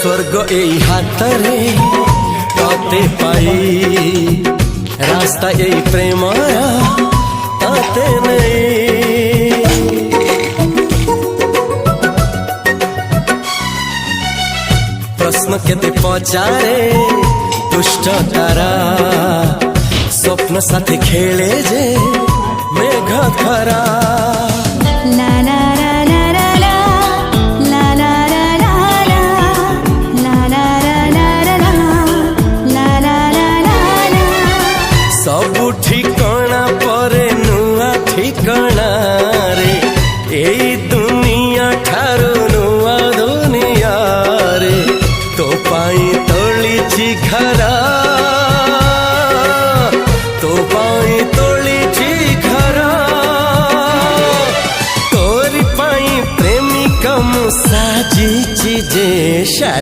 स्वर्ग एई हातरे तोते पाई रास्ता एई प्रेमरा ताते नहीं। प्रश्न केते पचारे दुष्ट तारा स्वप्न साथी खेले जे मेघ खरा। सबु ठिकाना परे नुआ ठिकाना रे एई दुनिया ठारू नुआ दुनिया रे। तो पाई तोलिछि घरा तो पाई तोलिछि घरा तोरी पाई प्रेमिका मु साजिछि जे।